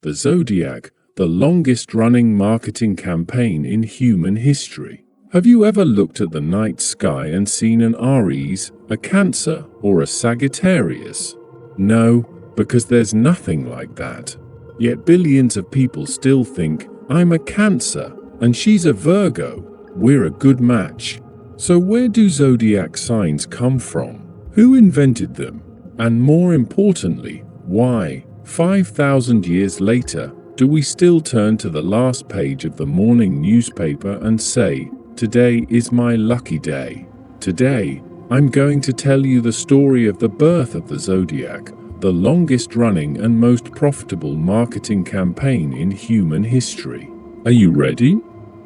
The Zodiac, the longest-running marketing campaign in human history. Have you ever looked at the night sky and seen an Aries, a Cancer, or a Sagittarius? No, because there's nothing like that. Yet billions of people still think, I'm a Cancer, and she's a Virgo. We're a good match. So where do zodiac signs come from? Who invented them? And more importantly, why, 5,000 years later, do we still turn to the last page of the morning newspaper and say, today is my lucky day? Today, I'm going to tell you the story of the birth of the Zodiac, the longest-running and most profitable marketing campaign in human history. Are you ready?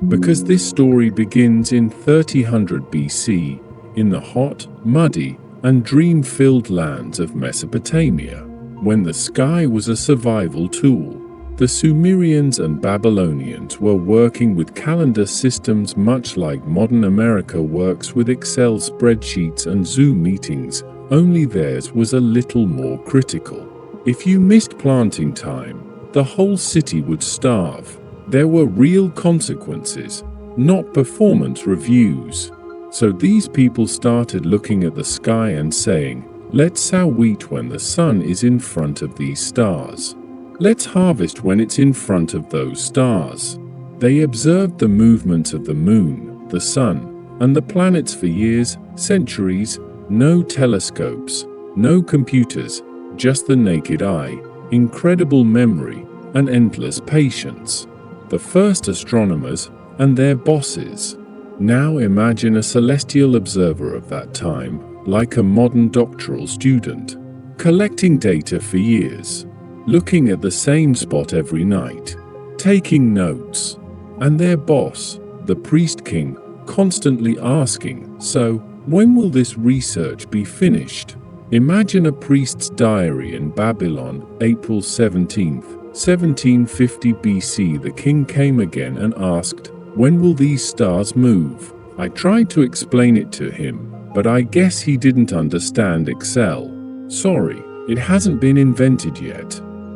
Because this story begins in 3000 BC, in the hot, muddy, and dream-filled lands of Mesopotamia, when the sky was a survival tool. The Sumerians and Babylonians were working with calendar systems much like modern America works with Excel spreadsheets and Zoom meetings, only theirs was a little more critical. If you missed planting time, the whole city would starve. There were real consequences, not performance reviews. So these people started looking at the sky and saying, let's sow wheat when the sun is in front of these stars. Let's harvest when it's in front of those stars. They observed the movements of the moon, the sun, and the planets for years, centuries. No telescopes, no computers, just the naked eye, incredible memory, and endless patience. The first astronomers and their bosses. Now imagine a celestial observer of that time, like a modern doctoral student, collecting data for years, looking at the same spot every night, taking notes, and their boss, the priest king, constantly asking, so, when will this research be finished? Imagine a priest's diary in Babylon, April 17th, 1750 BC. The king came again and asked, when will these stars move? I tried to explain it to him, but I guess he didn't understand Excel. Sorry, it hasn't been invented yet.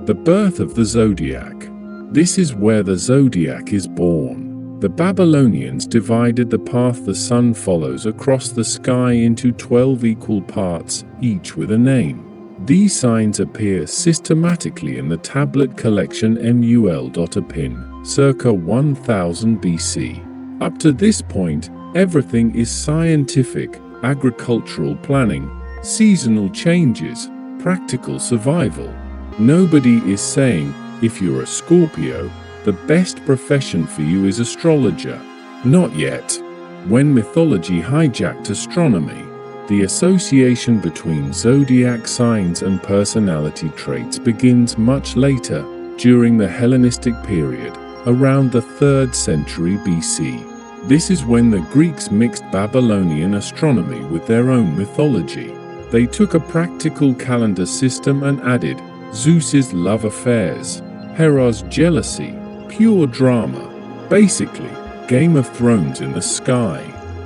The birth of the Zodiac. This is where the Zodiac is born. The Babylonians divided the path the sun follows across the sky into 12 equal parts, each with a name. These signs appear systematically in the tablet collection Mul.Apin, circa 1000 BC. Up to this point, everything is scientific, agricultural planning, seasonal changes, practical survival. Nobody is saying, if you're a Scorpio, the best profession for you is astrologer. Not yet. When mythology hijacked astronomy, the association between zodiac signs and personality traits begins much later, during the Hellenistic period, around the 3rd century BC. This is when the Greeks mixed Babylonian astronomy with their own mythology. They took a practical calendar system and added Zeus's love affairs, Hera's jealousy, pure drama, basically, Game of Thrones in the sky.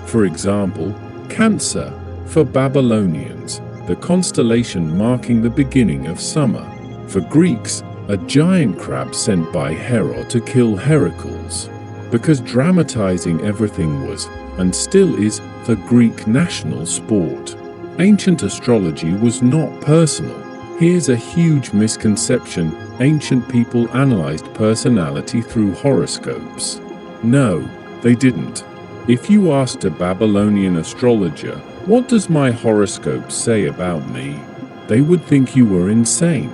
For example, Cancer, for Babylonians, the constellation marking the beginning of summer. For Greeks, a giant crab sent by Hera to kill Heracles. Because dramatizing everything was, and still is, the Greek national sport. Ancient astrology was not personal. Here's a huge misconception. Ancient people analyzed personality through horoscopes. No, they didn't. If you asked a Babylonian astrologer, what does my horoscope say about me? They would think you were insane.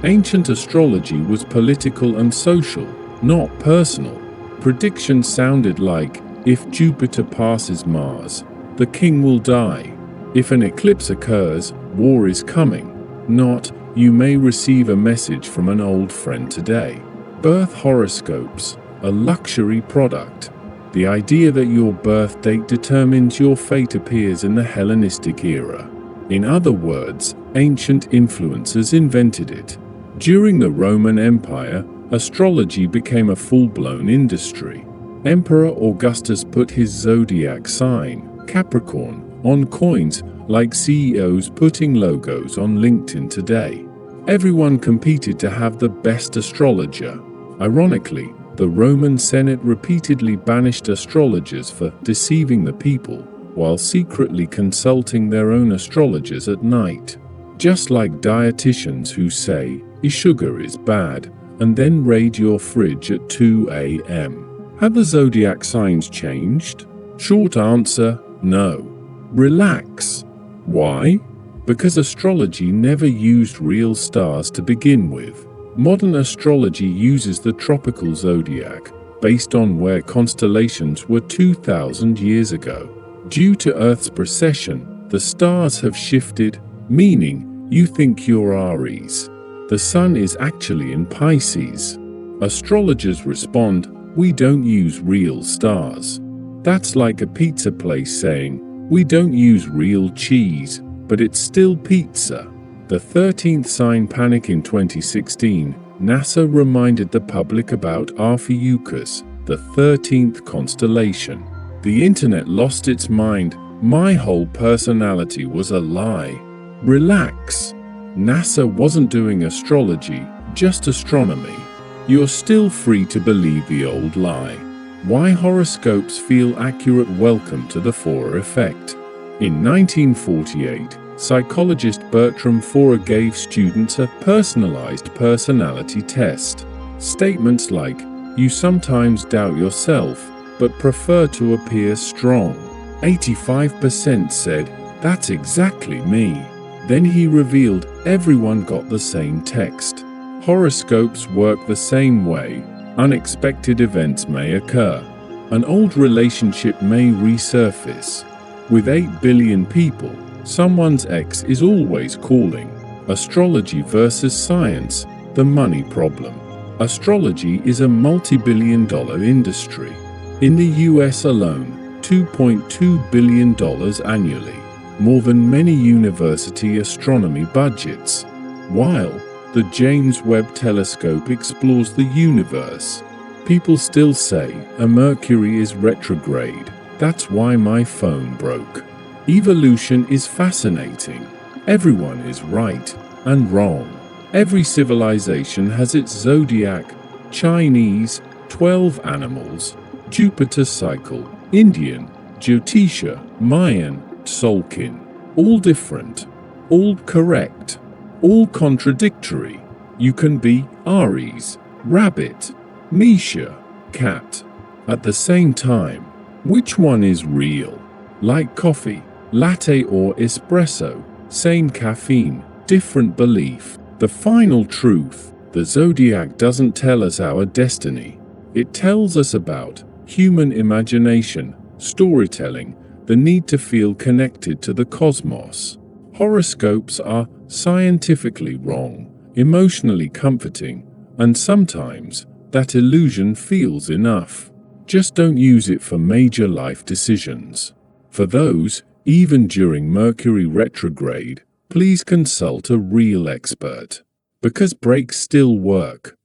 Ancient astrology was political and social, not personal. Predictions sounded like, if Jupiter passes Mars, the king will die. If an eclipse occurs, war is coming. Not, you may receive a message from an old friend today. Birth horoscopes, a luxury product. The idea that your birth date determines your fate appears in the Hellenistic era. In other words, ancient influencers invented it. During the Roman Empire, astrology became a full-blown industry. Emperor Augustus put his zodiac sign, Capricorn, on coins, like CEOs putting logos on LinkedIn today. Everyone competed to have the best astrologer. Ironically, the Roman Senate repeatedly banished astrologers for deceiving the people, while secretly consulting their own astrologers at night. Just like dietitians who say, sugar is bad, and then raid your fridge at 2 a.m. Have the zodiac signs changed? Short answer, no. Relax. Why? Because astrology never used real stars to begin with. Modern astrology uses the tropical zodiac, based on where constellations were 2,000 years ago. Due to Earth's precession, the stars have shifted, meaning you think you're Aries. The sun is actually in Pisces. Astrologers respond, we don't use real stars. That's like a pizza place saying, we don't use real cheese, but it's still pizza. The 13th sign panic in 2016, NASA reminded the public about Ophiuchus, the 13th constellation. The internet lost its mind. My whole personality was a lie. Relax. NASA wasn't doing astrology, just astronomy. You're still free to believe the old lie. Why horoscopes feel accurate? Welcome to the Forer effect. In 1948, psychologist Bertram Forer gave students a personalized personality test. Statements like, you sometimes doubt yourself, but prefer to appear strong. 85% said, that's exactly me. Then he revealed everyone got the same text. Horoscopes work the same way. Unexpected events may occur. An old relationship may resurface. With 8 billion people, someone's ex is always calling. Astrology versus science, the money problem. Astrology is a multi-billion-dollar industry. In the US alone, $2.2 billion annually. More than many university astronomy budgets. While the James Webb Telescope explores the universe, people still say a Mercury is retrograde. That's why my phone broke. Evolution is fascinating. Everyone is right and wrong. Every civilization has its zodiac. Chinese, 12 animals. Jupiter cycle. Indian, Jyotisha. Mayan, Solkin. All different. All correct. All contradictory. You can be Aries, rabbit, Misha, cat. At the same time, which one is real? Like coffee, latte or espresso, same caffeine, different belief. The final truth, the zodiac doesn't tell us our destiny. It tells us about human imagination, storytelling, the need to feel connected to the cosmos. Horoscopes are scientifically wrong, emotionally comforting, and sometimes that illusion feels enough. Just don't use it for major life decisions. For those, even during Mercury retrograde, please consult a real expert. Because breaks still work.